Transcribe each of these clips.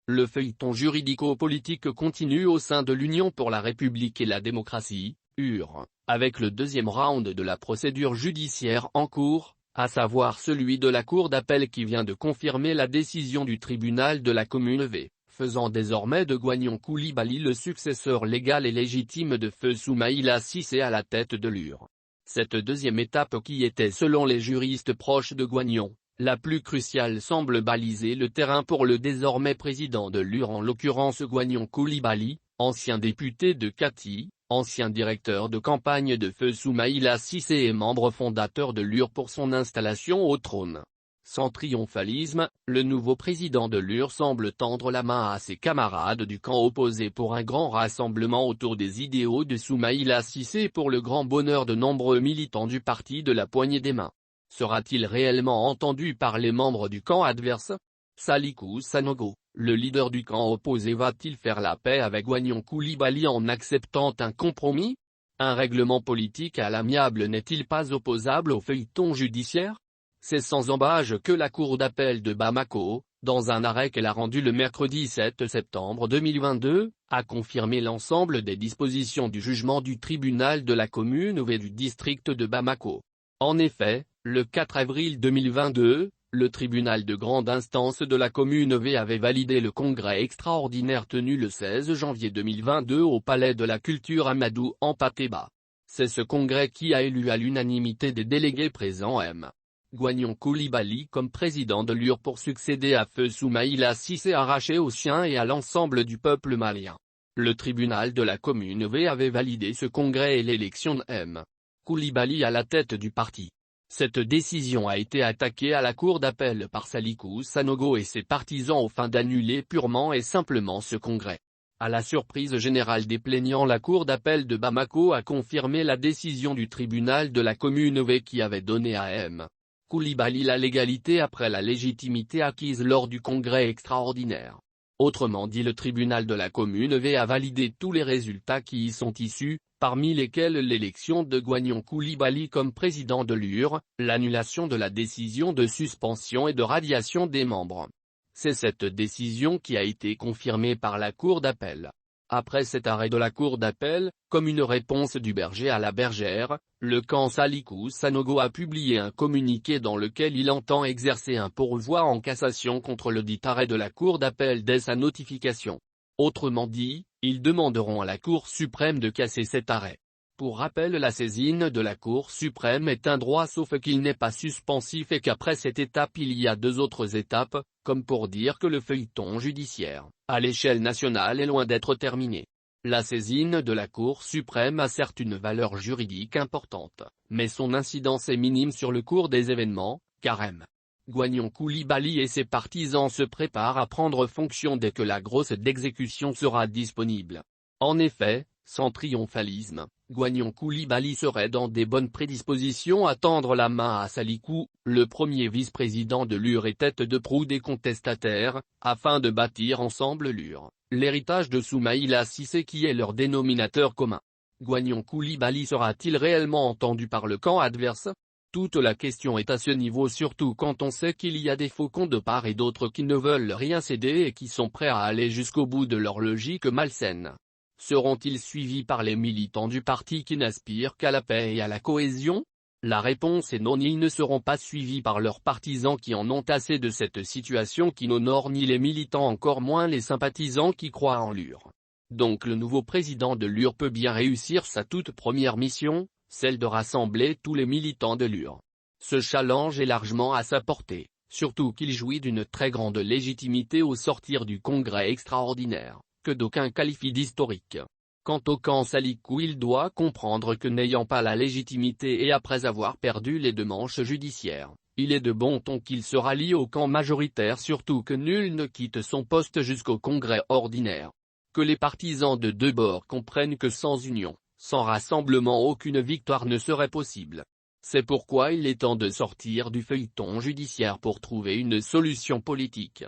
le feuilleton juridico-politique continue au sein de l'Union pour la République et la démocratie, UR, avec le deuxième round de la procédure judiciaire en cours, à savoir celui de la Cour d'appel qui vient de confirmer la décision du tribunal de la commune V, faisant désormais de Guignon Coulibaly le successeur légal et légitime de feu Soumaïla Cissé à la tête de l'UR. Cette deuxième étape qui était selon les juristes proches de Guignon, la plus cruciale semble baliser le terrain pour le désormais président de l'UR en l'occurrence Guignon Coulibaly, ancien député de Katy, ancien directeur de campagne de feu Soumaïla Cissé et membre fondateur de l'UR pour son installation au trône. Sans triomphalisme, le nouveau président de l'UR semble tendre la main à ses camarades du camp opposé pour un grand rassemblement autour des idéaux de Soumaïla Cissé pour le grand bonheur de nombreux militants du parti de la poignée des mains. Sera-t-il réellement entendu par les membres du camp adverse? Salikou Sanogo, le leader du camp opposé va-t-il faire la paix avec Guignon Coulibaly en acceptant un compromis? Un règlement politique à l'amiable n'est-il pas opposable au feuilleton judiciaire? C'est sans embâche que la Cour d'appel de Bamako, dans un arrêt qu'elle a rendu le mercredi 7 septembre 2022, a confirmé l'ensemble des dispositions du jugement du tribunal de la commune V du district de Bamako. En effet, le 4 avril 2022, le tribunal de grande instance de la commune V avait validé le congrès extraordinaire tenu le 16 janvier 2022 au Palais de la Culture Amadou en Patéba. C'est ce congrès qui a élu à l'unanimité des délégués présents M. Guignon Coulibaly comme président de l'UR pour succéder à feu Soumaïla Cissé arraché aux siens et à l'ensemble du peuple malien. Le tribunal de la commune V avait validé ce congrès et l'élection de M. Coulibaly à la tête du parti. Cette décision a été attaquée à la cour d'appel par Salikou Sanogo et ses partisans aux fins d'annuler purement et simplement ce congrès. À la surprise générale des plaignants, la cour d'appel de Bamako a confirmé la décision du tribunal de la commune V qui avait donné à M. Coulibaly la légalité après la légitimité acquise lors du congrès extraordinaire. Autrement dit, le tribunal de la commune V a validé tous les résultats qui y sont issus, parmi lesquels l'élection de Guignon Coulibaly comme président de l'UR, l'annulation de la décision de suspension et de radiation des membres. C'est cette décision qui a été confirmée par la Cour d'appel. Après cet arrêt de la Cour d'appel, comme une réponse du berger à la bergère, le camp Salikou Sanogo a publié un communiqué dans lequel il entend exercer un pourvoi en cassation contre le dit arrêt de la Cour d'appel dès sa notification. Autrement dit, ils demanderont à la Cour suprême de casser cet arrêt. Pour rappel, la saisine de la Cour suprême est un droit sauf qu'il n'est pas suspensif et qu'après cette étape il y a deux autres étapes, comme pour dire que le feuilleton judiciaire, à l'échelle nationale est loin d'être terminé. La saisine de la Cour suprême a certes une valeur juridique importante, mais son incidence est minime sur le cours des événements, car M. Guignon Coulibaly et ses partisans se préparent à prendre fonction dès que la grosse d'exécution sera disponible. En effet, sans triomphalisme, Guignon Coulibaly serait dans des bonnes prédispositions à tendre la main à Salikou, le premier vice-président de l'UR et tête de proue des contestataires, afin de bâtir ensemble l'UR, l'héritage de Soumaïla Cissé qui est leur dénominateur commun. Guignon Coulibaly sera-t-il réellement entendu par le camp adverse? Toute la question est à ce niveau, surtout quand on sait qu'il y a des faucons de part et d'autre qui ne veulent rien céder et qui sont prêts à aller jusqu'au bout de leur logique malsaine. Seront-ils suivis par les militants du parti qui n'aspirent qu'à la paix et à la cohésion? La réponse est non, ils ne seront pas suivis par leurs partisans qui en ont assez de cette situation qui n'honore ni les militants encore moins les sympathisants qui croient en l'UR. Donc le nouveau président de l'UR peut bien réussir sa toute première mission, celle de rassembler tous les militants de l'UR. Ce challenge est largement à sa portée, surtout qu'il jouit d'une très grande légitimité au sortir du congrès extraordinaire, que d'aucuns qualifient d'historique. Quant au camp Salikou, il doit comprendre que n'ayant pas la légitimité et après avoir perdu les deux manches judiciaires, il est de bon ton qu'il se rallie au camp majoritaire, surtout que nul ne quitte son poste jusqu'au congrès ordinaire. Que les partisans de deux bords comprennent que sans union, sans rassemblement aucune victoire ne serait possible. C'est pourquoi il est temps de sortir du feuilleton judiciaire pour trouver une solution politique.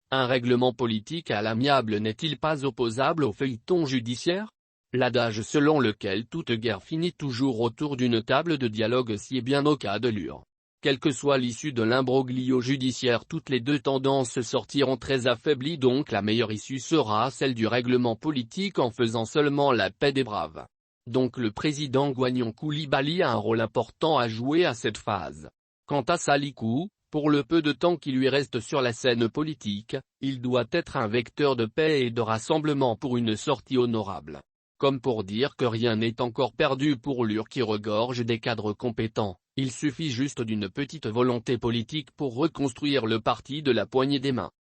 Un règlement politique à l'amiable n'est-il pas opposable au feuilleton judiciaire? L'adage selon lequel toute guerre finit toujours autour d'une table de dialogue sied bien au cas de l'UR. Quelle que soit l'issue de l'imbroglio judiciaire, toutes les deux tendances sortiront très affaiblies, donc la meilleure issue sera celle du règlement politique en faisant seulement la paix des braves. Donc le président Guignon Coulibaly a un rôle important à jouer à cette phase. Quant à Salikou, pour le peu de temps qui lui reste sur la scène politique, il doit être un vecteur de paix et de rassemblement pour une sortie honorable. Comme pour dire que rien n'est encore perdu pour l'UR qui regorge des cadres compétents, il suffit juste d'une petite volonté politique pour reconstruire le parti de la poignée des mains.